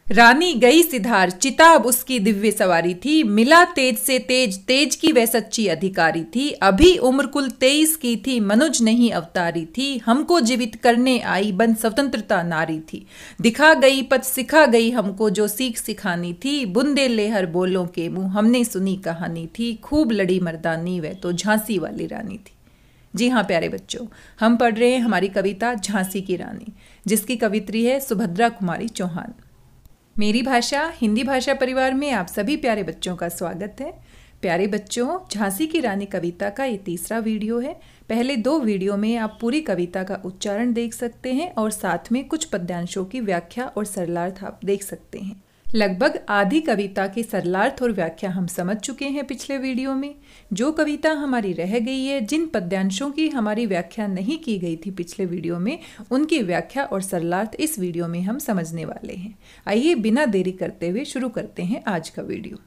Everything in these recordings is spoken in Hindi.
रानी गई सिधार, चिताब उसकी दिव्य सवारी थी। मिला तेज से तेज, तेज की वह सच्ची अधिकारी थी। अभी उम्र कुल 23 की थी, मनुज नहीं अवतारी थी। हमको जीवित करने आई, बन स्वतंत्रता नारी थी। दिखा गई पथ, सिखा गई हमको जो सीख सिखानी थी। बुंदे लेहर बोलों के मुंह, हमने सुनी कहानी थी। खूब लड़ी मर्दानी, वह तो झांसी वाली रानी थी। जी हाँ प्यारे बच्चों, हम पढ़ रहे हैं हमारी कविता झांसी की रानी, जिसकी कवित्री है सुभद्रा कुमारी चौहान। मेरी भाषा हिंदी भाषा परिवार में आप सभी प्यारे बच्चों का स्वागत है। प्यारे बच्चों, झांसी की रानी कविता का ये तीसरा वीडियो है। पहले 2 वीडियो में आप पूरी कविता का उच्चारण देख सकते हैं और साथ में कुछ पद्यांशों की व्याख्या और सरलार्थ आप देख सकते हैं। लगभग आधी कविता के सरलार्थ और व्याख्या हम समझ चुके हैं पिछले वीडियो में। जो कविता हमारी रह गई है, जिन पद्यांशों की हमारी व्याख्या नहीं की गई थी पिछले वीडियो में, उनकी व्याख्या और सरलार्थ इस वीडियो में हम समझने वाले हैं। आइए बिना देरी करते हुए शुरू करते हैं आज का वीडियो।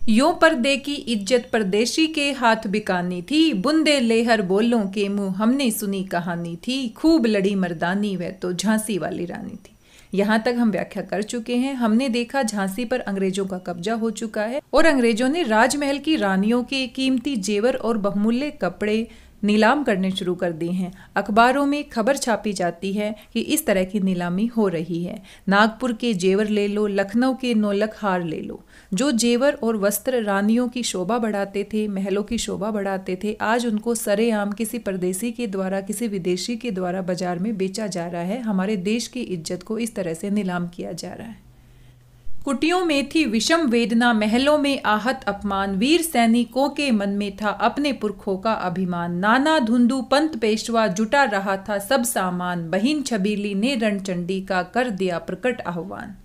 यों पर्दे की इज्जत परदेशी के हाथ बिकानी थी। बुंदे लेहर बोलों के मुंह, हमने सुनी कहानी थी। खूब लड़ी मर्दानी, वह तो झांसी वाली रानी थी। यहाँ तक हम व्याख्या कर चुके हैं। हमने देखा झांसी पर अंग्रेजों का कब्जा हो चुका है और अंग्रेजों ने राजमहल की रानियों के कीमती जेवर और बहुमूल्य कपड़े नीलाम करने शुरू कर दिए हैं। अखबारों में खबर छापी जाती है कि इस तरह की नीलामी हो रही है। नागपुर के जेवर ले लो, लखनऊ के नौलख हार ले लो। जो जेवर और वस्त्र रानियों की शोभा बढ़ाते थे, महलों की शोभा बढ़ाते थे, आज उनको सरेआम किसी परदेसी के द्वारा, किसी विदेशी के द्वारा बाजार में बेचा जा रहा है। हमारे देश की इज्जत को इस तरह से नीलाम किया जा रहा है। कुटियों में थी विषम वेदना, महलों में आहत अपमान। वीर सैनिकों के मन में था अपने पुरखों का अभिमान। नाना धुंधु पंत पेशवा, जुटा रहा था सब सामान। बहिन छबीली ने रणचंडी का कर दिया प्रकट आह्वान।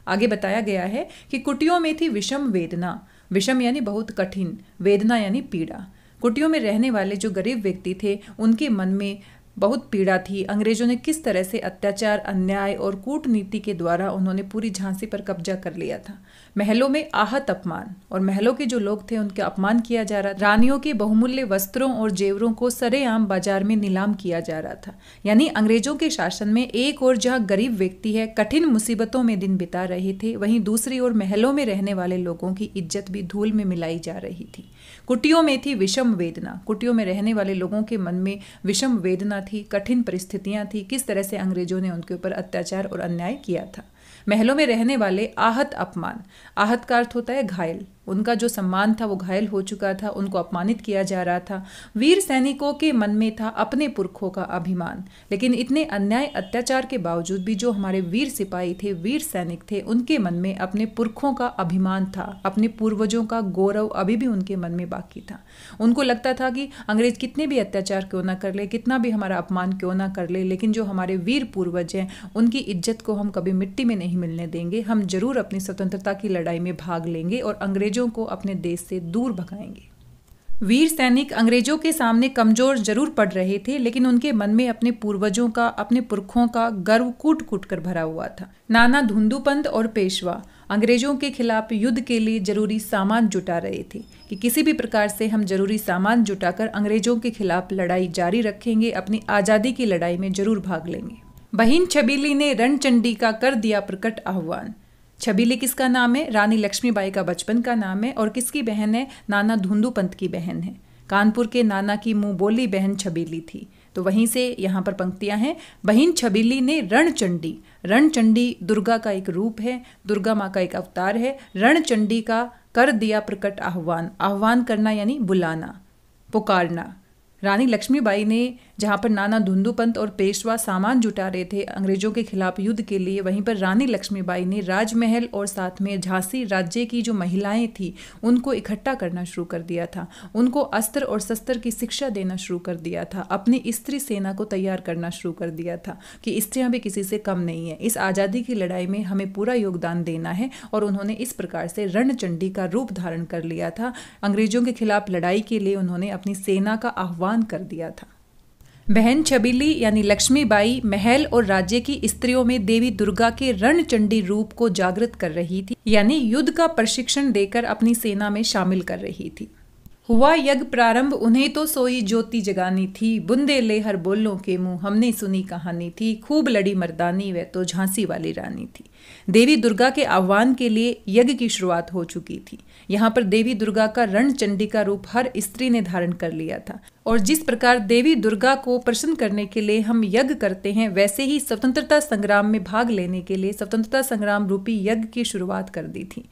आगे बताया गया है कि कुटियों में थी विषम वेदना। विषम यानी बहुत कठिन, वेदना यानी पीड़ा। कुटियों में रहने वाले जो गरीब व्यक्ति थे, उनके मन में बहुत पीड़ा थी। अंग्रेजों ने किस तरह से अत्याचार, अन्याय और कूटनीति के द्वारा उन्होंने पूरी झांसी पर कब्जा कर लिया था। महलों में आहत अपमान, और महलों के जो लोग थे उनका अपमान किया जा रहा था। रानियों के बहुमूल्य वस्त्रों और जेवरों को सरेआम बाजार में नीलाम किया जा रहा था। यानी अंग्रेजों के शासन में एक और जहां गरीब व्यक्ति है कठिन मुसीबतों में दिन बिता रहे थे, वहीं दूसरी ओर महलों में रहने वाले लोगों की इज्जत भी धूल में मिलाई जा रही थी। कुटियों में थी विषम वेदना। कुटियों में रहने वाले लोगों के मन में विषम वेदना थी, कठिन परिस्थितियां थी, किस तरह से अंग्रेजों ने उनके ऊपर अत्याचार और अन्याय किया था। महलों में रहने वाले आहत अपमान, आहत का अर्थ होता है घायल। उनका जो सम्मान था वो घायल हो चुका था, उनको अपमानित किया जा रहा था। वीर सैनिकों के मन में था अपने पुरखों का अभिमान। लेकिन इतने अन्याय अत्याचार के बावजूद भी जो हमारे वीर सिपाही थे, वीर सैनिक थे, उनके मन में अपने पुरखों का अभिमान था, अपने पूर्वजों का गौरव अभी भी उनके मन में बाकी था। उनको लगता था कि अंग्रेज कितने भी अत्याचार क्यों ना कर ले, कितना भी हमारा अपमान क्यों ना कर ले, लेकिन जो हमारे वीर पूर्वज हैं उनकी इज्जत को हम कभी मिट्टी में नहीं मिलने देंगे। हम जरूर अपनी स्वतंत्रता की लड़ाई में भाग लेंगे और अंग्रेजों को अपने देश से दूर भगाएंगे। वीर सैनिक अंग्रेजों के सामने कमजोर जरूर पड़ रहे थे, लेकिन उनके मन में अपने पूर्वजों का, अपने पुरखों का गर्व कूट कूट कर भरा हुआ था। नाना धुंधुपंत और पेशवा अंग्रेजों के खिलाफ युद्ध के लिए जरूरी सामान जुटा रहे थे कि किसी भी प्रकार से हम जरूरी सामान जुटाकर अंग्रेजों के खिलाफ लड़ाई जारी रखेंगे, अपनी आजादी की लड़ाई में जरूर भाग लेंगे। बहिन छबीली ने रणचंडी का कर दिया प्रकट आह्वान। छबीली किसका नाम है? रानी लक्ष्मीबाई का बचपन का नाम है। और किसकी बहन है? नाना धुंधुपंत की बहन है। कानपुर के नाना की मुंह बोली बहन छबीली थी। तो वहीं से यहाँ पर पंक्तियां हैं। बहिन छबीली ने रणचंडी, रणचंडी दुर्गा का एक रूप है, दुर्गा माँ का एक अवतार है। रणचंडी का कर दिया प्रकट आह्वान। आह्वान करना यानी बुलाना, पुकारना। रानी लक्ष्मीबाई ने जहाँ पर नाना धुंधुपंत और पेशवा सामान जुटा रहे थे अंग्रेजों के खिलाफ युद्ध के लिए, वहीं पर रानी लक्ष्मीबाई ने राजमहल और साथ में झांसी राज्य की जो महिलाएं थी उनको इकट्ठा करना शुरू कर दिया था। उनको अस्त्र और शस्त्र की शिक्षा देना शुरू कर दिया था। अपनी स्त्री सेना को तैयार करना शुरू कर दिया था कि स्त्रियां भी किसी से कम नहीं है, इस आज़ादी की लड़ाई में हमें पूरा योगदान देना है। और उन्होंने इस प्रकार से रणचंडी का रूप धारण कर लिया था। अंग्रेजों के खिलाफ लड़ाई के लिए उन्होंने अपनी सेना का आह्वान कर दिया था। बहन छबीली यानी लक्ष्मीबाई महल और राज्य की स्त्रियों में देवी दुर्गा के रणचंडी रूप को जागृत कर रही थी, यानी युद्ध का प्रशिक्षण देकर अपनी सेना में शामिल कर रही थी। हुआ यज्ञ प्रारंभ उन्हें तो सोई ज्योति जगानी थी, बूंदे ले हर बोलों के मुंह हमने सुनी कहानी थी, खूब लड़ी मर्दानी वह तो झांसी वाली रानी थी। देवी दुर्गा के आह्वान के लिए यज्ञ की शुरुआत हो चुकी थी। यहाँ पर देवी दुर्गा का रणचंडी का रूप हर स्त्री ने धारण कर लिया था और जिस प्रकार देवी दुर्गा को प्रसन्न करने के लिए हम यज्ञ करते हैं, वैसे ही स्वतंत्रता संग्राम में भाग लेने के लिए स्वतंत्रता संग्राम रूपी यज्ञ की शुरुआत कर दी थी।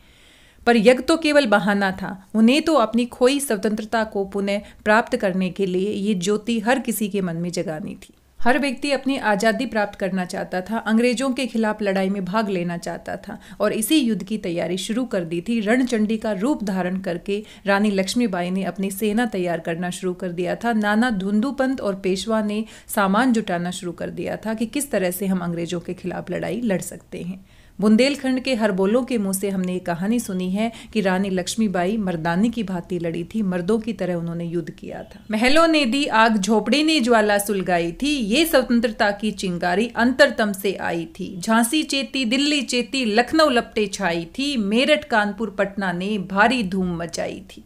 पर यज्ञ तो केवल बहाना था, उन्हें तो अपनी खोई स्वतंत्रता को पुनः प्राप्त करने के लिए ये ज्योति हर किसी के मन में जगानी थी। हर व्यक्ति अपनी आज़ादी प्राप्त करना चाहता था, अंग्रेजों के खिलाफ लड़ाई में भाग लेना चाहता था और इसी युद्ध की तैयारी शुरू कर दी थी। रणचंडी का रूप धारण करके रानी लक्ष्मीबाई ने अपनी सेना तैयार करना शुरू कर दिया था। नाना धुंधुपंत और पेशवा ने सामान जुटाना शुरू कर दिया था कि किस तरह से हम अंग्रेजों के खिलाफ लड़ाई लड़ सकते हैं। बुंदेलखंड के हर बोलों के मुंह से हमने एक कहानी सुनी है कि रानी लक्ष्मीबाई मर्दानी की भांति लड़ी थी, मर्दों की तरह उन्होंने युद्ध किया था। महलों ने दी आग, झोपड़ी ने ज्वाला सुलगाई थी, ये स्वतंत्रता की चिंगारी अंतरतम से आई थी। झांसी चेती, दिल्ली चेती, लखनऊ लपटे छाई थी, मेरठ कानपुर पटना ने भारी धूम मचाई थी।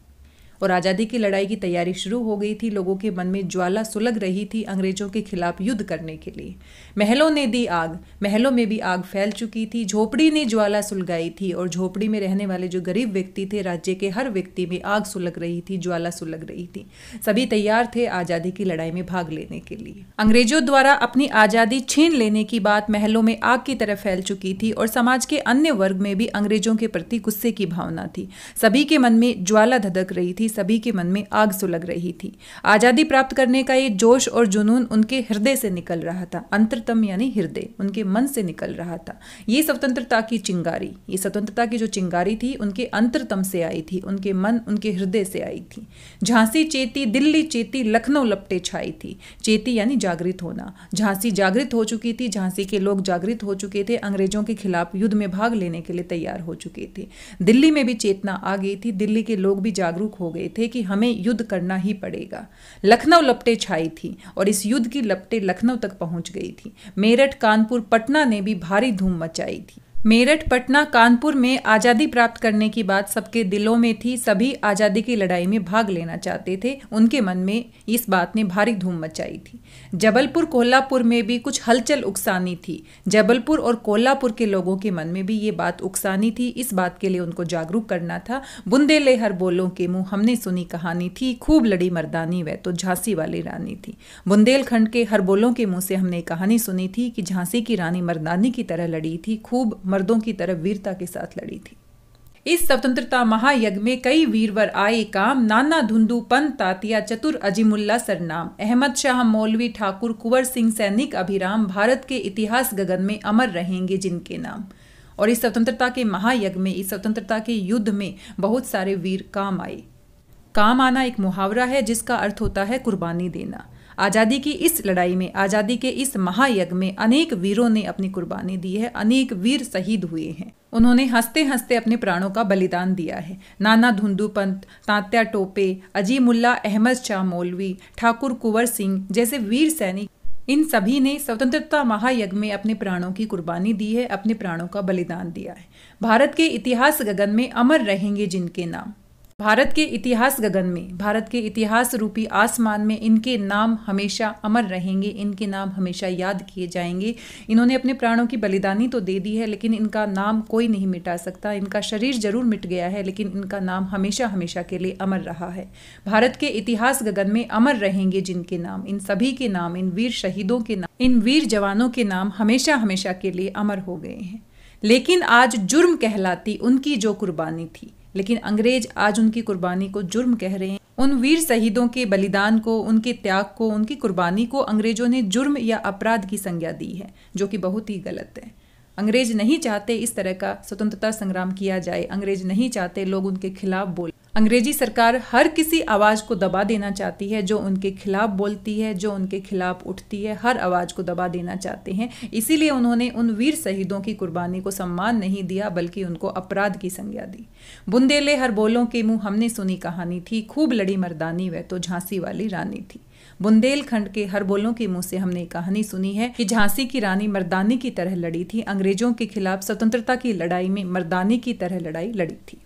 और आज़ादी की लड़ाई की तैयारी शुरू हो गई थी। लोगों के मन में ज्वाला सुलग रही थी अंग्रेजों के खिलाफ युद्ध करने के लिए। महलों ने दी आग, महलों में भी आग फैल चुकी थी। झोपड़ी ने ज्वाला सुलगाई थी और झोपड़ी में रहने वाले जो गरीब व्यक्ति थे, राज्य के हर व्यक्ति में आग सुलग रही थी, ज्वाला सुलग रही थी। सभी तैयार थे आज़ादी की लड़ाई में भाग लेने के लिए। अंग्रेजों द्वारा अपनी आज़ादी छीन लेने की बात महलों में आग की तरह फैल चुकी थी और समाज के अन्य वर्ग में भी अंग्रेजों के प्रति गुस्से की भावना थी। सभी के मन में ज्वाला धधक रही थी, सभी के मन में आग सुलग रही थी। आजादी प्राप्त करने का ये जोश और जुनून उनके हृदय से निकल रहा था। अंतरतम यानी हृदय, उनके मन से निकल रहा था। ये स्वतंत्रता की चिंगारी, ये स्वतंत्रता की जो चिंगारी थी उनके अंतरतम से आई थी, उनके मन, उनके हृदय से आई थी। झांसी चेती, दिल्ली चेती, लखनऊ लपटे छाई थी। चेती यानी जागृत होना। झांसी जागृत हो चुकी थी, झांसी के लोग जागृत हो चुके थे, अंग्रेजों के खिलाफ युद्ध में भाग लेने के लिए तैयार हो चुके थे। दिल्ली में भी चेतना आ गई थी, दिल्ली के लोग भी जागरूक हो गए थे कि हमें युद्ध करना ही पड़ेगा। लखनऊ लपटे छाई थी और इस युद्ध की लपटें लखनऊ तक पहुंच गई थी। मेरठ, कानपुर, पटना ने भी भारी धूम मचाई थी। मेरठ, पटना, कानपुर में आज़ादी प्राप्त करने की बात सबके दिलों में थी। सभी आज़ादी की लड़ाई में भाग लेना चाहते थे, उनके मन में इस बात ने भारी धूम मचाई थी। जबलपुर, कोल्हापुर में भी कुछ हलचल उकसानी थी। जबलपुर और कोल्हापुर के लोगों के मन में भी ये बात उकसानी थी, इस बात के लिए उनको जागरूक करना था। बुंदेले हर बोलों के मुंह हमने सुनी कहानी थी, खूब लड़ी मर्दानी वह तो झांसी वाली रानी थी। बुंदेलखंड के हर बोलों के मुंह से हमने कहानी सुनी थी कि झांसी की रानी मर्दानी की तरह लड़ी थी, खूब मर्दों की तरह वीरता के साथ लड़ी थी। इस स्वतंत्रता महायज्ञ में कई वीरवर आए काम, नाना धुंधु पंत तातिया चतुर अजीमुल्ला सरनाम, अहमद शाह मौलवी ठाकुर कुंवर सिंह सैनिक अभिराम, भारत के इतिहास गगन में अमर रहेंगे जिनके नाम। और इस स्वतंत्रता के महायज्ञ में, इस स्वतंत्रता के युद्ध में बहुत सारे वीर काम आए। काम आना एक मुहावरा है जिसका अर्थ होता है कुर्बानी देना। आज़ादी की इस लड़ाई में, आज़ादी के इस महायज्ञ में अनेक वीरों ने अपनी कुर्बानी दी है, अनेक वीर शहीद हुए हैं। उन्होंने हंसते हंसते अपने प्राणों का बलिदान दिया है। नाना धुंधु पंत, तात्या टोपे, अजीमुल्ला, अहमद शाह मौलवी, ठाकुर कुंवर सिंह जैसे वीर सैनिक, इन सभी ने स्वतंत्रता महायज्ञ में अपने प्राणों की कुर्बानी दी है, अपने प्राणों का बलिदान दिया है। भारत के इतिहास गगन में अमर रहेंगे जिनके नाम। भारत के इतिहास गगन में, भारत के इतिहास रूपी आसमान में इनके नाम हमेशा अमर रहेंगे, इनके नाम हमेशा याद किए जाएंगे। इन्होंने अपने प्राणों की बलिदानी तो दे दी है, लेकिन इनका नाम कोई नहीं मिटा सकता। इनका शरीर जरूर मिट गया है, लेकिन इनका नाम हमेशा हमेशा के लिए अमर रहा है। भारत के इतिहास गगन में अमर रहेंगे जिनके नाम, इन सभी के नाम, इन वीर शहीदों के नाम, इन वीर जवानों के नाम हमेशा हमेशा के लिए अमर हो गए हैं। लेकिन आज जुर्म कहलाती उनकी जो कुर्बानी थी, लेकिन अंग्रेज आज उनकी कुर्बानी को जुर्म कह रहे हैं। उन वीर शहीदों के बलिदान को, उनके त्याग को, उनकी कुर्बानी को अंग्रेजों ने जुर्म या अपराध की संज्ञा दी है, जो कि बहुत ही गलत है। अंग्रेज नहीं चाहते इस तरह का स्वतंत्रता संग्राम किया जाए, अंग्रेज नहीं चाहते लोग उनके खिलाफ बोले। अंग्रेजी सरकार हर किसी आवाज को दबा देना चाहती है जो उनके खिलाफ बोलती है, जो उनके खिलाफ उठती है, हर आवाज को दबा देना चाहते हैं। इसीलिए उन्होंने उन वीर शहीदों की कुर्बानी को सम्मान नहीं दिया, बल्कि उनको अपराध की संज्ञा दी। बुंदेले हर बोलों के मुंह हमने सुनी कहानी थी, खूब लड़ी मर्दानी वह तो झांसी वाली रानी थी। बुंदेलखंड के हर बोलों के मुंह से हमने कहानी सुनी है कि झांसी की रानी मर्दानी की तरह लड़ी थी, अंग्रेजों के खिलाफ स्वतंत्रता की लड़ाई में मर्दानी की तरह लड़ाई लड़ी थी।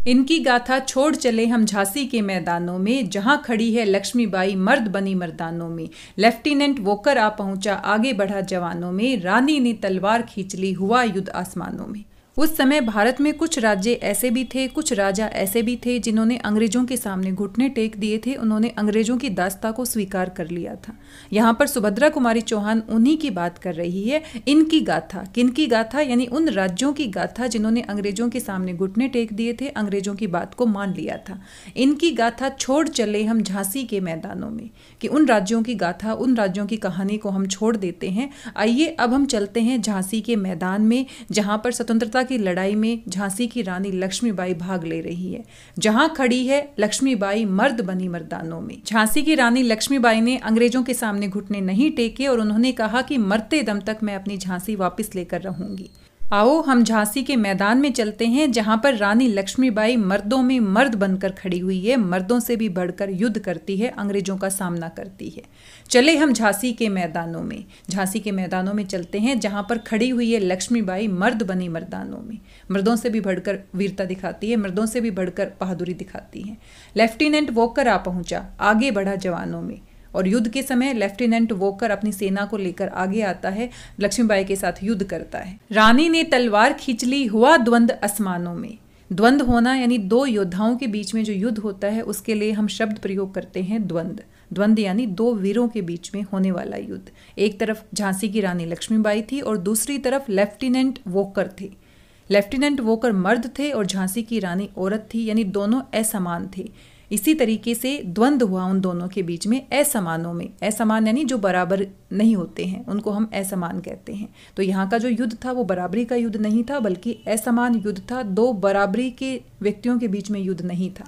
इनकी गाथा छोड़ चले हम झांसी के मैदानों में, जहां खड़ी है लक्ष्मीबाई मर्द बनी मर्दानों में। लेफ्टिनेंट वोकर आ पहुंचा, आगे बढ़ा जवानों में, रानी ने तलवार खींच ली, हुआ युद्ध आसमानों में। उस समय भारत में कुछ राज्य ऐसे भी थे, कुछ राजा ऐसे भी थे जिन्होंने अंग्रेजों के सामने घुटने टेक दिए थे। उन्होंने अंग्रेजों की दास्ता को स्वीकार कर लिया था। यहाँ पर सुभद्रा कुमारी चौहान उन्हीं की बात कर रही है। इनकी गाथा, किनकी गाथा, यानी उन राज्यों की गाथा जिन्होंने अंग्रेजों के सामने घुटने टेक दिए थे, अंग्रेजों की बात को मान लिया था। इनकी गाथा छोड़ चले हम झांसी के मैदानों में, कि उन राज्यों की गाथा, उन राज्यों की कहानी को हम छोड़ देते हैं। आइए अब हम चलते हैं झांसी के मैदान में, जहाँ पर स्वतंत्रता की लड़ाई में झांसी की रानी लक्ष्मीबाई भाग ले रही है, जहां खड़ी है लक्ष्मीबाई मर्द बनी मर्दानों में। झांसी की रानी लक्ष्मीबाई ने अंग्रेजों के सामने घुटने नहीं टेके और उन्होंने कहा कि मरते दम तक मैं अपनी झांसी वापस लेकर रहूंगी। आओ हम झांसी के मैदान में चलते हैं, जहां पर रानी लक्ष्मीबाई मर्दों में मर्द बनकर खड़ी हुई है, मर्दों से भी बढ़कर युद्ध करती है, अंग्रेजों का सामना करती है। चले हम झांसी के मैदानों में, झांसी के मैदानों में चलते हैं, जहां पर खड़ी हुई है लक्ष्मीबाई मर्द बनी मर्दानों में। मर्दों से भी बढ़कर वीरता दिखाती है, मर्दों से भी बढ़कर बहादुरी दिखाती है। लेफ्टिनेंट वोकर आ पहुंचा, आगे बढ़ा जवानों में। और युद्ध के समय लेफ्टिनेंट वोकर अपनी सेना को लेकर आगे आता है, लक्ष्मीबाई के साथ युद्ध करता है। रानी ने तलवार खींच ली, हुआ द्वंद आसमानों में। द्वंद होना यानी दो योद्धाओं के बीच में जो युद्ध होता है, उसके लिए हम शब्द प्रयोग करते हैं द्वंद। द्वंद यानी दो वीरों के बीच में होने वाला युद्ध। एक तरफ झांसी की रानी लक्ष्मीबाई थी और दूसरी तरफ लेफ्टिनेंट वोकर थे। लेफ्टिनेंट वोकर मर्द थे और झांसी की रानी औरत थी, यानी दोनों असमान थे। इसी तरीके से द्वंद हुआ उन दोनों के बीच में असमानों में। असमान यानी जो बराबर नहीं होते हैं, उनको हम असमान कहते हैं। तो यहाँ का जो युद्ध था वो बराबरी का युद्ध नहीं था, बल्कि असमान युद्ध था। दो बराबरी के व्यक्तियों के बीच में युद्ध नहीं था।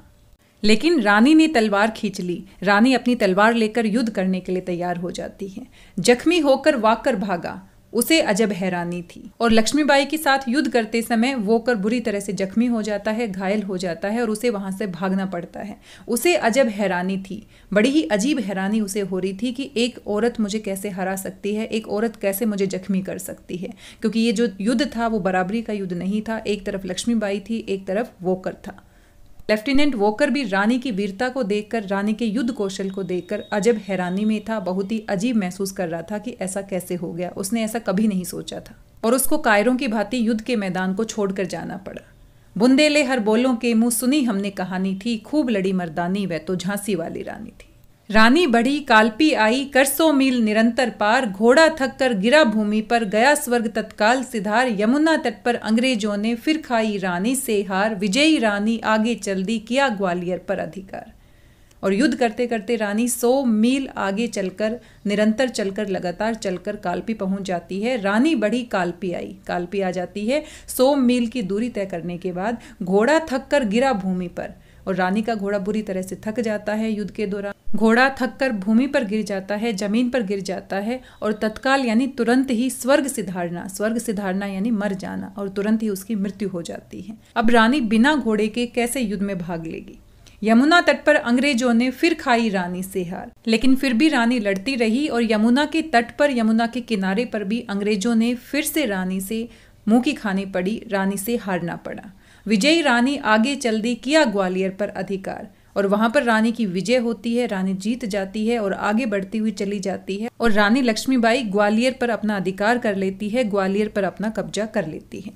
लेकिन रानी ने तलवार खींच ली। रानी अपनी तलवार लेकर युद्ध करने के लिए तैयार हो जाती है। जख्मी होकर वाकर भागा, उसे अजब हैरानी थी। और लक्ष्मीबाई के साथ युद्ध करते समय वोकर बुरी तरह से जख्मी हो जाता है, घायल हो जाता है और उसे वहां से भागना पड़ता है। उसे अजब हैरानी थी, बड़ी ही अजीब हैरानी उसे हो रही थी कि एक औरत मुझे कैसे हरा सकती है, एक औरत कैसे मुझे जख्मी कर सकती है। क्योंकि ये जो युद्ध था वो बराबरी का युद्ध नहीं था। एक तरफ लक्ष्मीबाई थी, एक तरफ वोकर था। लेफ्टिनेंट वोकर भी रानी की वीरता को देखकर, रानी के युद्ध कौशल को देखकर अजब हैरानी में था। बहुत ही अजीब महसूस कर रहा था कि ऐसा कैसे हो गया। उसने ऐसा कभी नहीं सोचा था और उसको कायरों की भांति युद्ध के मैदान को छोड़कर जाना पड़ा। बुंदेले हर बोलों के मुंह सुनी हमने कहानी थी, खूब लड़ी मर्दानी वह तो झांसी वाली रानी थी। रानी बढ़ी काल्पी आई, कर 100 मील निरंतर पार, घोड़ा थक कर गिरा भूमि पर, गया स्वर्ग तत्काल सिधार। यमुना तट पर अंग्रेजों ने फिर खाई रानी से हार, विजयी रानी आगे चल दी, किया ग्वालियर पर अधिकार। और युद्ध करते करते रानी 100 मील आगे चलकर, निरंतर चलकर, लगातार चलकर काल्पी पहुंच जाती है। रानी बढ़ी काल्पी आई, काल्पी आ जाती है। 100 मील की दूरी तय करने के बाद घोड़ा थक कर गिरा भूमि पर, और रानी का घोड़ा बुरी तरह से थक जाता है युद्ध के दौरान। घोड़ा थक कर भूमि पर गिर जाता है, जमीन पर गिर जाता है और तत्काल यानी तुरंत ही स्वर्ग सिधारना, स्वर्ग सिधारना यानी मर जाना, और तुरंत ही उसकी मृत्यु हो जाती है। अब रानी बिना घोड़े के कैसे युद्ध में भाग लेगी। यमुना तट पर अंग्रेजों ने फिर खाई रानी से हार, लेकिन फिर भी रानी लड़ती रही और यमुना के तट पर, यमुना के किनारे पर भी अंग्रेजों ने फिर से रानी से मुंह की खानी पड़ी, रानी से हारना पड़ा। विजयी रानी आगे चल दी, किया ग्वालियर पर अधिकार, और वहां पर रानी की विजय होती है। रानी जीत जाती है और आगे बढ़ती हुई चली जाती है और रानी लक्ष्मीबाई ग्वालियर पर अपना अधिकार कर लेती है, ग्वालियर पर अपना कब्जा कर लेती है।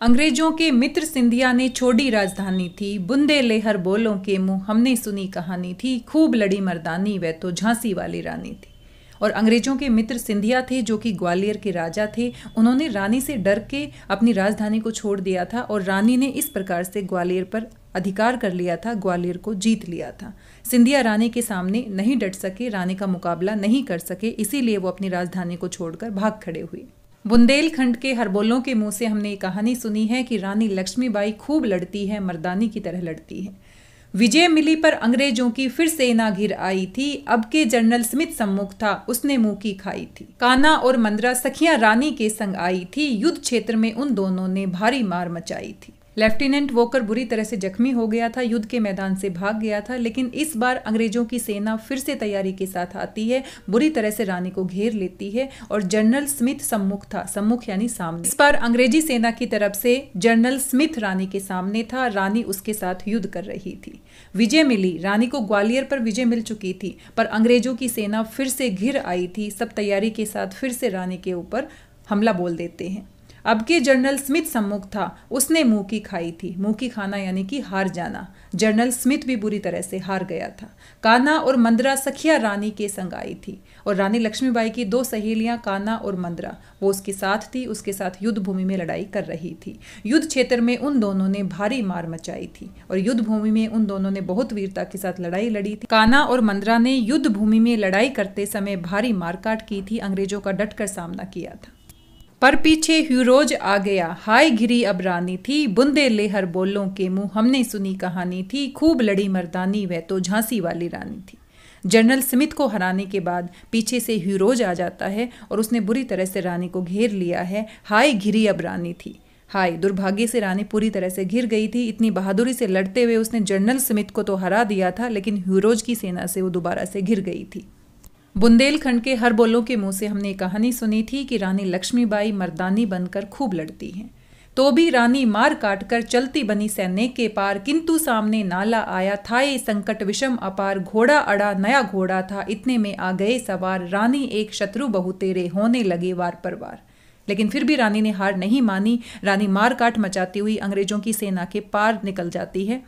अंग्रेजों के मित्र सिंधिया ने छोड़ी राजधानी थी, बुंदेले हर बोलों के मुंह हमने सुनी कहानी थी, खूब लड़ी मर्दानी वह तो झांसी वाली रानी थी। और अंग्रेजों के मित्र सिंधिया थे जो कि ग्वालियर के राजा थे। उन्होंने रानी से डर के अपनी राजधानी को छोड़ दिया था और रानी ने इस प्रकार से ग्वालियर पर अधिकार कर लिया था, ग्वालियर को जीत लिया था। सिंधिया रानी के सामने नहीं डट सके, रानी का मुकाबला नहीं कर सके, इसीलिए वो अपनी राजधानी को छोड़कर भाग खड़े हुए। बुंदेलखंड के हरबोलों के मुंह से हमने ये कहानी सुनी है कि रानी लक्ष्मीबाई खूब लड़ती है, मर्दानी की तरह लड़ती है। विजय मिली पर अंग्रेजों की फिर सेना घिर आई थी, अब के जनरल स्मिथ सम्मुख था, उसने मुंह की खाई थी। कान्हा और मंद्रा सखियां रानी के संग आई थी, युद्ध क्षेत्र में उन दोनों ने भारी मार मचाई थी। लेफ्टिनेंट वोकर बुरी तरह से जख्मी हो गया था, युद्ध के मैदान से भाग गया था, लेकिन इस बार अंग्रेजों की सेना फिर से तैयारी के साथ आती है, बुरी तरह से रानी को घेर लेती है और जनरल स्मिथ सम्मुख था, सम्मुख यानी सामने। इस बार अंग्रेजी सेना की तरफ से जनरल स्मिथ रानी के सामने था, रानी उसके साथ युद्ध कर रही थी। विजय मिली, रानी को ग्वालियर पर विजय मिल चुकी थी, पर अंग्रेजों की सेना फिर से घिर आई थी। सब तैयारी के साथ फिर से रानी के ऊपर हमला बोल देते हैं। अब के जनरल स्मिथ सम्मुख था, उसने मुंह की खाई थी। मुंह की खाना यानी कि हार जाना। जनरल स्मिथ भी बुरी तरह से हार गया था। कान्हा और मंदरा सखिया रानी के संग आई थी और रानी लक्ष्मीबाई की 2 सहेलियां कान्हा और मंदरा वो उसके साथ थी, उसके साथ युद्ध भूमि में लड़ाई कर रही थी। युद्ध क्षेत्र में उन दोनों ने भारी मार मचाई थी और युद्ध भूमि में उन दोनों ने बहुत वीरता के साथ लड़ाई लड़ी थी। कान्हा और मंदरा ने युद्ध भूमि में लड़ाई करते समय भारी मारकाट की थी, अंग्रेजों का डटकर सामना किया था। पर पीछे ह्यूरोज आ गया, हाय घिरी अब रानी थी, बुंदे लेहर बोलों के मुंह, हमने सुनी कहानी थी, खूब लड़ी मर्दानी वह तो झांसी वाली रानी थी। जनरल स्मिथ को हराने के बाद पीछे से ह्यूरोज आ जाता है और उसने बुरी तरह से रानी को घेर लिया है। हाय घिरी अब रानी थी, हाय दुर्भाग्य से रानी पूरी तरह से घिर गई थी। इतनी बहादुरी से लड़ते हुए उसने जनरल स्मिथ को तो हरा दिया था, लेकिन ह्यूरोज की सेना से वो दोबारा से घिर गई थी। बुंदेलखंड के हर बोलों के मुंह से हमने कहानी सुनी थी कि रानी लक्ष्मीबाई मर्दानी बनकर खूब लड़ती हैं। तो भी रानी मार काट कर चलती बनी सैन्य के पार, किंतु सामने नाला आया था ये संकट विषम अपार, घोड़ा अड़ा नया घोड़ा था, इतने में आ गए सवार, रानी एक शत्रु बहु तेरे, होने लगे वार पर वार। लेकिन फिर भी रानी ने हार नहीं मानी। रानी मार काट मचाती हुई अंग्रेजों की सेना के पार निकल जाती है,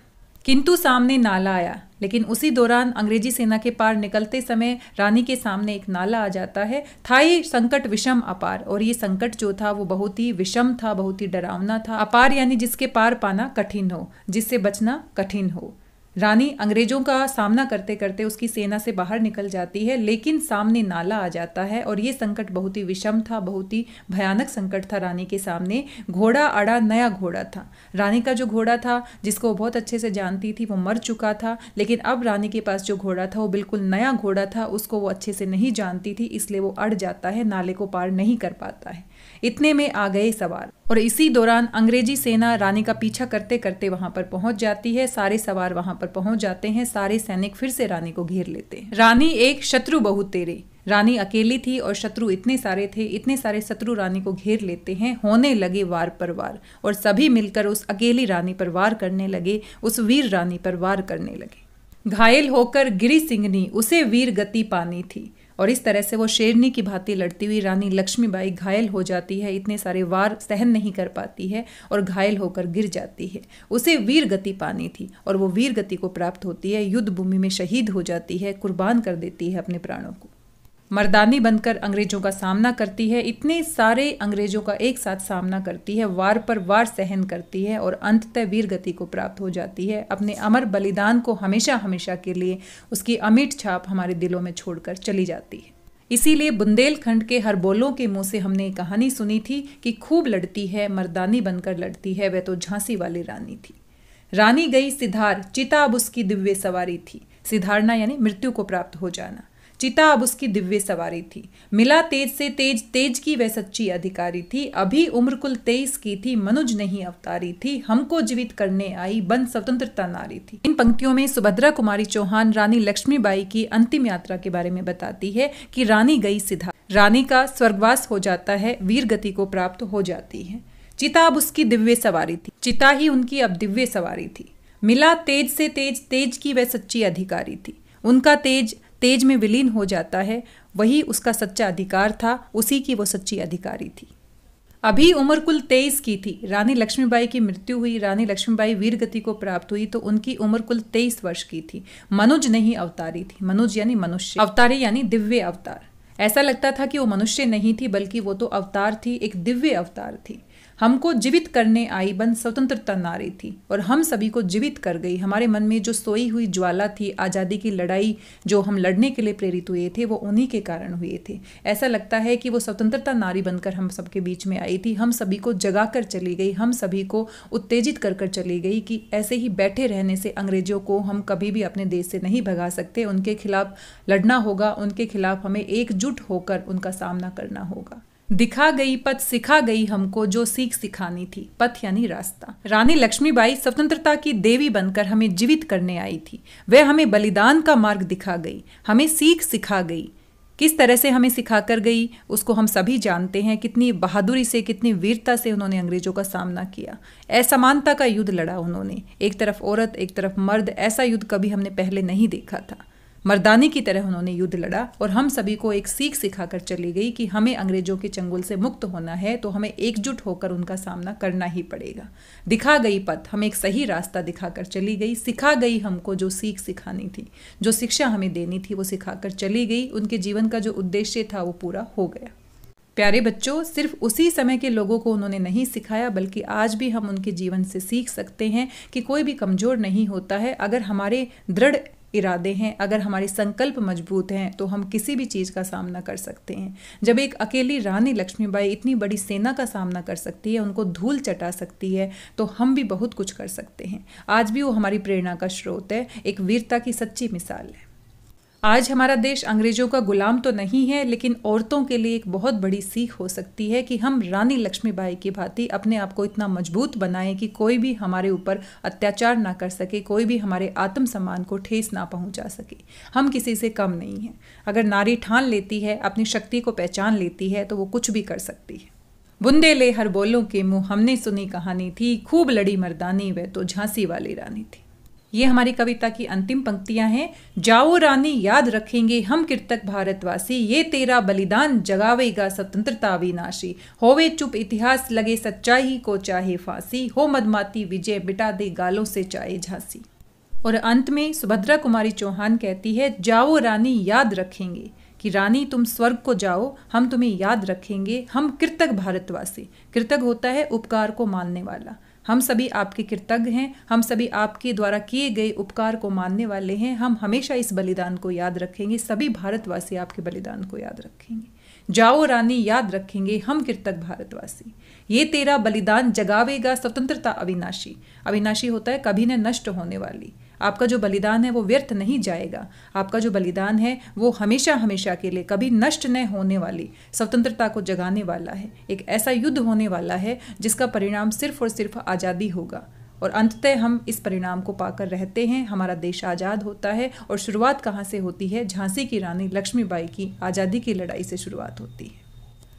किंतु सामने नाला आया। लेकिन उसी दौरान अंग्रेजी सेना के पार निकलते समय रानी के सामने एक नाला आ जाता है। था ये संकट विषम अपार, और ये संकट जो था वो बहुत ही विषम था, बहुत ही डरावना था। अपार यानी जिसके पार पाना कठिन हो, जिससे बचना कठिन हो। रानी अंग्रेजों का सामना करते करते उसकी सेना से बाहर निकल जाती है, लेकिन सामने नाला आ जाता है और ये संकट बहुत ही विषम था, बहुत ही भयानक संकट था रानी के सामने। घोड़ा अड़ा नया घोड़ा था। रानी का जो घोड़ा था, जिसको वो बहुत अच्छे से जानती थी, वो मर चुका था, लेकिन अब रानी के पास जो घोड़ा था वो बिल्कुल नया घोड़ा था। उसको वो अच्छे से नहीं जानती थी, इसलिए वो अड़ जाता है, नाले को पार नहीं कर पाता है। इतने में आ गए सवार, और इसी दौरान अंग्रेजी सेना रानी का पीछा करते करते वहां पर पहुंच जाती है। सारे सवार वहां पर पहुंच जाते हैं, सारे सैनिक फिर से रानी को घेर लेते हैं। रानी एक शत्रु बहु तेरे, रानी अकेली थी और शत्रु इतने सारे थे, इतने सारे शत्रु रानी को घेर लेते हैं। होने लगे वार पर वार, और सभी मिलकर उस अकेली रानी पर वार करने लगे, उस वीर रानी पर वार करने लगे। घायल होकर गिरी सिंहनी, उसे वीर गति पानी थी, और इस तरह से वो शेरनी की भांति लड़ती हुई रानी लक्ष्मीबाई घायल हो जाती है। इतने सारे वार सहन नहीं कर पाती है और घायल होकर गिर जाती है। उसे वीर गति पानी थी और वो वीर गति को प्राप्त होती है, युद्ध भूमि में शहीद हो जाती है, कुर्बान कर देती है अपने प्राणों को। मर्दानी बनकर अंग्रेजों का सामना करती है, इतने सारे अंग्रेजों का एक साथ सामना करती है, वार पर वार सहन करती है और अंततः वीर गति को प्राप्त हो जाती है। अपने अमर बलिदान को हमेशा हमेशा के लिए, उसकी अमिट छाप हमारे दिलों में छोड़कर चली जाती है। इसीलिए बुंदेलखंड के हर बोलों के मुंह से हमने कहानी सुनी थी कि खूब लड़ती है, मर्दानी बनकर लड़ती है, वह तो झांसी वाली रानी थी। रानी गई सिधार, चिता अब उसकी दिव्य सवारी थी। सिधारना यानी मृत्यु को प्राप्त हो जाना। चिता अब उसकी दिव्य सवारी थी। मिला तेज से तेज, तेज की वह सच्ची अधिकारी थी। अभी उम्र कुल 23 की थी, मनुज नहीं अवतारी थी, हमको जीवित करने आई, बन स्वतंत्रता नारी थी। इन पंक्तियों में सुभद्रा कुमारी चौहान रानी लक्ष्मीबाई की अंतिम यात्रा के बारे में बताती है कि रानी गई सिधार, रानी का स्वर्गवास हो जाता है, वीर गति को प्राप्त हो जाती है। चिता अब उसकी दिव्य सवारी थी, चिता ही उनकी अब दिव्य सवारी थी। मिला तेज से तेज, तेज की वह सच्ची अधिकारी थी। उनका तेज तेज में विलीन हो जाता है, वही उसका सच्चा अधिकार था, उसी की वो सच्ची अधिकारी थी। अभी उम्र कुल 23 की थी। रानी लक्ष्मीबाई की मृत्यु हुई, रानी लक्ष्मीबाई वीर गति को प्राप्त हुई तो उनकी उम्र कुल 23 वर्ष की थी। मनुज नहीं अवतारी थी। मनुज यानी मनुष्य, अवतारी यानी दिव्य अवतार। ऐसा लगता था कि वो मनुष्य नहीं थी, बल्कि वो तो अवतार थी, एक दिव्य अवतार थी। हमको जीवित करने आई, बन स्वतंत्रता नारी थी, और हम सभी को जीवित कर गई। हमारे मन में जो सोई हुई ज्वाला थी, आज़ादी की लड़ाई जो हम लड़ने के लिए प्रेरित हुए थे, वो उन्हीं के कारण हुए थे। ऐसा लगता है कि वो स्वतंत्रता नारी बनकर हम सबके बीच में आई थी, हम सभी को जगा कर चली गई, हम सभी को उत्तेजित कर कर चली गई कि ऐसे ही बैठे रहने से अंग्रेजों को हम कभी भी अपने देश से नहीं भगा सकते। उनके खिलाफ लड़ना होगा, उनके खिलाफ हमें एकजुट होकर उनका सामना करना होगा। दिखा गई पथ सिखा गई हमको जो सीख सिखानी थी। पथ यानी रास्ता। रानी लक्ष्मीबाई स्वतंत्रता की देवी बनकर हमें जीवित करने आई थी। वह हमें बलिदान का मार्ग दिखा गई, हमें सीख सिखा गई। किस तरह से हमें सिखाकर गई उसको हम सभी जानते हैं। कितनी बहादुरी से, कितनी वीरता से उन्होंने अंग्रेजों का सामना किया। असमानता का युद्ध लड़ा उन्होंने। एक तरफ औरत, एक तरफ मर्द, ऐसा युद्ध कभी हमने पहले नहीं देखा था। मर्दानी की तरह उन्होंने युद्ध लड़ा और हम सभी को एक सीख सिखाकर चली गई कि हमें अंग्रेजों के चंगुल से मुक्त होना है तो हमें एकजुट होकर उनका सामना करना ही पड़ेगा। दिखा गई पथ, हमें एक सही रास्ता दिखाकर चली गई। सिखा गई हमको जो सीख सिखानी थी, जो शिक्षा हमें देनी थी वो सिखाकर चली गई। उनके जीवन का जो उद्देश्य था वो पूरा हो गया। प्यारे बच्चों, सिर्फ उसी समय के लोगों को उन्होंने नहीं सिखाया, बल्कि आज भी हम उनके जीवन से सीख सकते हैं कि कोई भी कमज़ोर नहीं होता है। अगर हमारे दृढ़ इरादे हैं, अगर हमारे संकल्प मजबूत हैं तो हम किसी भी चीज़ का सामना कर सकते हैं। जब एक अकेली रानी लक्ष्मीबाई इतनी बड़ी सेना का सामना कर सकती है, उनको धूल चटा सकती है, तो हम भी बहुत कुछ कर सकते हैं। आज भी वो हमारी प्रेरणा का स्रोत है, एक वीरता की सच्ची मिसाल है। आज हमारा देश अंग्रेजों का गुलाम तो नहीं है, लेकिन औरतों के लिए एक बहुत बड़ी सीख हो सकती है कि हम रानी लक्ष्मीबाई की भांति अपने आप को इतना मजबूत बनाएं कि कोई भी हमारे ऊपर अत्याचार ना कर सके, कोई भी हमारे आत्मसम्मान को ठेस ना पहुंचा सके। हम किसी से कम नहीं हैं। अगर नारी ठान लेती है, अपनी शक्ति को पहचान लेती है, तो वो कुछ भी कर सकती है। बुंदेले हर बोलों के मुँह, हमने सुनी कहानी थी, खूब लड़ी मर्दानी, वह तो झांसी वाली रानी थी। ये हमारी कविता की अंतिम पंक्तियां हैं। जाओ रानी याद रखेंगे हम कृतज्ञ भारतवासी, ये तेरा बलिदान जगावेगा स्वतंत्रता अविनाशी। होवे चुप इतिहास लगे सच्चाई को चाहे फांसी, हो मदमाती विजय मिटा दे गालों से चाहे झांसी। और अंत में सुभद्रा कुमारी चौहान कहती है, जाओ रानी याद रखेंगे, कि रानी तुम स्वर्ग को जाओ, हम तुम्हें याद रखेंगे, हम कृतज्ञ भारतवासी। कृतज्ञ होता है उपकार को मानने वाला। हम सभी आपके कृतज्ञ हैं, हम सभी आपके द्वारा किए गए उपकार को मानने वाले हैं। हम हमेशा इस बलिदान को याद रखेंगे, सभी भारतवासी आपके बलिदान को याद रखेंगे। जाओ रानी याद रखेंगे हम कृतज्ञ भारतवासी, ये तेरा बलिदान जगावेगा स्वतंत्रता अविनाशी। अविनाशी होता है कभी न नष्ट होने वाली। आपका जो बलिदान है वो व्यर्थ नहीं जाएगा। आपका जो बलिदान है वो हमेशा हमेशा के लिए कभी नष्ट न होने वाली स्वतंत्रता को जगाने वाला है। एक ऐसा युद्ध होने वाला है जिसका परिणाम सिर्फ और सिर्फ आज़ादी होगा। और अंततः हम इस परिणाम को पाकर रहते हैं, हमारा देश आज़ाद होता है। और शुरुआत कहाँ से होती है? झांसी की रानी लक्ष्मीबाई की आज़ादी की लड़ाई से शुरुआत होती है।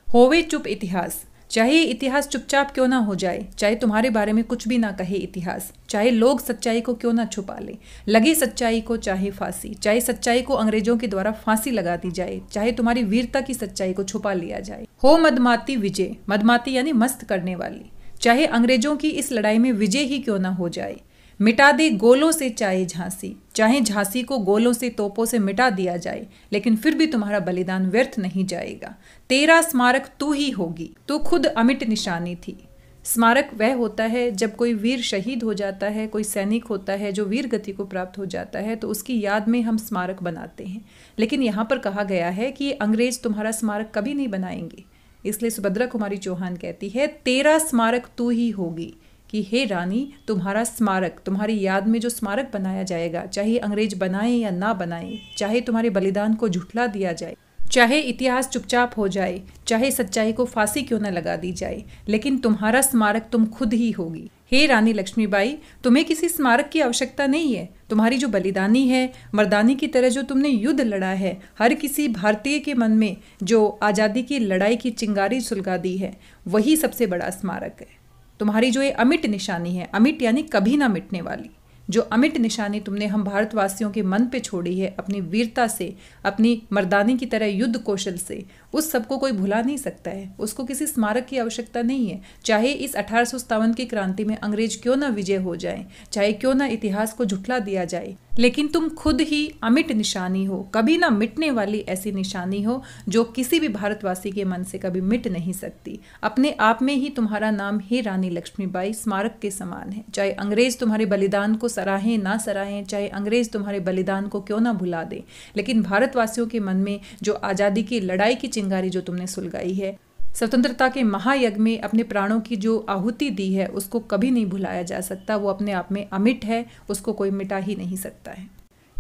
होवे चुप इतिहास, चाहे इतिहास चुपचाप क्यों ना हो जाए, चाहे तुम्हारे बारे में कुछ भी ना कहे इतिहास, चाहे लोग सच्चाई को क्यों ना छुपा ले, लगे सच्चाई को चाहे फांसी, चाहे सच्चाई को अंग्रेजों के द्वारा फांसी लगा दी जाए, चाहे तुम्हारी वीरता की सच्चाई को छुपा लिया जाए। हो मदमाती विजय, मदमाती यानी मस्त करने वाली, चाहे अंग्रेजों की इस लड़ाई में विजय ही क्यों ना हो जाए। मिटा दे गोलों से चाहे झांसी, चाहे झांसी को गोलों से तोपों से मिटा दिया जाए, लेकिन फिर भी तुम्हारा बलिदान व्यर्थ नहीं जाएगा। तेरा स्मारक तू ही होगी, तू खुद अमिट निशानी थी। स्मारक वह होता है जब कोई वीर शहीद हो जाता है, कोई सैनिक होता है जो वीर गति को प्राप्त हो जाता है, तो उसकी याद में हम स्मारक बनाते हैं। लेकिन यहाँ पर कहा गया है कि अंग्रेज तुम्हारा स्मारक कभी नहीं बनाएंगे। इसलिए सुभद्रा कुमारी चौहान कहती है, तेरा स्मारक तू ही होगी, कि हे रानी तुम्हारा स्मारक, तुम्हारी याद में जो स्मारक बनाया जाएगा, चाहे अंग्रेज बनाए या ना बनाए, चाहे तुम्हारे बलिदान को झुठला दिया जाए, चाहे इतिहास चुपचाप हो जाए, चाहे सच्चाई को फांसी क्यों न लगा दी जाए, लेकिन तुम्हारा स्मारक तुम खुद ही होगी। हे रानी लक्ष्मीबाई, तुम्हें किसी स्मारक की आवश्यकता नहीं है। तुम्हारी जो बलिदानी है, मर्दानी की तरह जो तुमने युद्ध लड़ा है, हर किसी भारतीय के मन में जो आज़ादी की लड़ाई की चिंगारी सुलगा दी है, वही सबसे बड़ा स्मारक है। तुम्हारी जो ये अमिट निशानी है, अमिट यानी कभी ना मिटने वाली, जो अमिट निशानी तुमने हम भारतवासियों के मन पे छोड़ी है, अपनी वीरता से, अपनी मर्दानी की तरह युद्ध कौशल से, उस सबको कोई भुला नहीं सकता है। उसको किसी स्मारक की आवश्यकता नहीं है। चाहे इस 1857 की क्रांति में अंग्रेज क्यों ना विजय हो जाए, चाहे क्यों ना इतिहास को झुठला दिया जाए, लेकिन तुम खुद ही अमिट निशानी हो, कभी ना मिटने वाली ऐसी निशानी हो जो किसी भी भारतवासी के मन से कभी मिट नहीं सकती। अपने आप में ही तुम्हारा नाम हे रानी लक्ष्मीबाई स्मारक के समान है। चाहे अंग्रेज तुम्हारे बलिदान को सराहें ना सराहें, चाहे अंग्रेज तुम्हारे बलिदान को क्यों ना भुला दे, लेकिन भारतवासियों के मन में जो आज़ादी की लड़ाई की चिंगारी जो तुमने सुलगाई है, स्वतंत्रता के महायज्ञ में अपने प्राणों की जो आहुति दी है, उसको कभी नहीं भुलाया जा सकता। वो अपने आप में अमिट है, उसको कोई मिटा ही नहीं सकता है।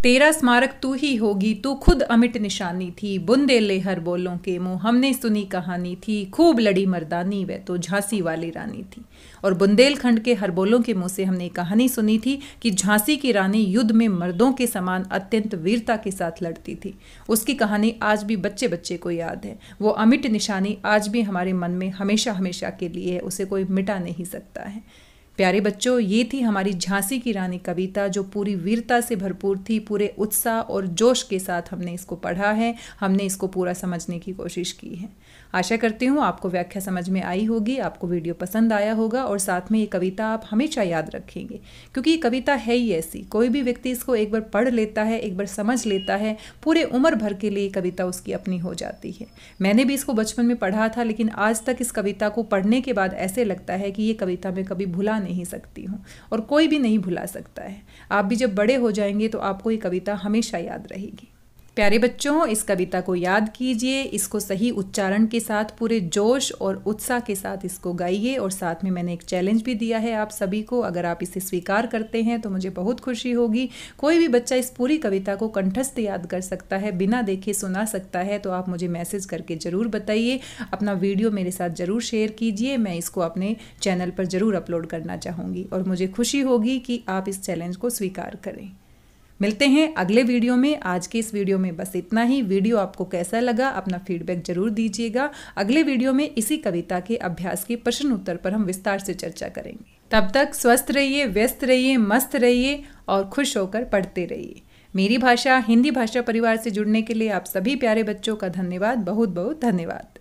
तेरा स्मारक तू ही होगी, तू खुद अमिट निशानी थी, बुंदेले हर बोलों के मुंह, हमने सुनी कहानी थी, खूब लड़ी मर्दानी वह तो झांसी वाली रानी थी। और बुंदेलखंड के हर बोलों के मुंह से हमने कहानी सुनी थी कि झांसी की रानी युद्ध में मर्दों के समान अत्यंत वीरता के साथ लड़ती थी। उसकी कहानी आज भी बच्चे बच्चे को याद है। वो अमिट निशानी आज भी हमारे मन में हमेशा हमेशा के लिए है, उसे कोई मिटा नहीं सकता है। प्यारे बच्चों, ये थी हमारी झांसी की रानी कविता, जो पूरी वीरता से भरपूर थी। पूरे उत्साह और जोश के साथ हमने इसको पढ़ा है, हमने इसको पूरा समझने की कोशिश की है। आशा करती हूँ आपको व्याख्या समझ में आई होगी, आपको वीडियो पसंद आया होगा और साथ में ये कविता आप हमेशा याद रखेंगे, क्योंकि ये कविता है ही ऐसी। कोई भी व्यक्ति इसको एक बार पढ़ लेता है, एक बार समझ लेता है, पूरे उम्र भर के लिए कविता उसकी अपनी हो जाती है। मैंने भी इसको बचपन में पढ़ा था, लेकिन आज तक इस कविता को पढ़ने के बाद ऐसे लगता है कि ये कविता मैं कभी भुला नहीं सकती हूँ और कोई भी नहीं भुला सकता है। आप भी जब बड़े हो जाएंगे तो आपको ये कविता हमेशा याद रहेगी। प्यारे बच्चों, इस कविता को याद कीजिए, इसको सही उच्चारण के साथ पूरे जोश और उत्साह के साथ इसको गाइए। और साथ में मैंने एक चैलेंज भी दिया है आप सभी को, अगर आप इसे स्वीकार करते हैं तो मुझे बहुत खुशी होगी। कोई भी बच्चा इस पूरी कविता को कंठस्थ याद कर सकता है, बिना देखे सुना सकता है, तो आप मुझे मैसेज करके ज़रूर बताइए। अपना वीडियो मेरे साथ ज़रूर शेयर कीजिए, मैं इसको अपने चैनल पर ज़रूर अपलोड करना चाहूँगी और मुझे खुशी होगी कि आप इस चैलेंज को स्वीकार करें। मिलते हैं अगले वीडियो में। आज के इस वीडियो में बस इतना ही। वीडियो आपको कैसा लगा अपना फीडबैक जरूर दीजिएगा। अगले वीडियो में इसी कविता के अभ्यास के प्रश्न उत्तर पर हम विस्तार से चर्चा करेंगे। तब तक स्वस्थ रहिए, व्यस्त रहिए, मस्त रहिए और खुश होकर पढ़ते रहिए। मेरी भाषा हिंदी भाषा परिवार से जुड़ने के लिए आप सभी प्यारे बच्चों का धन्यवाद, बहुत बहुत धन्यवाद।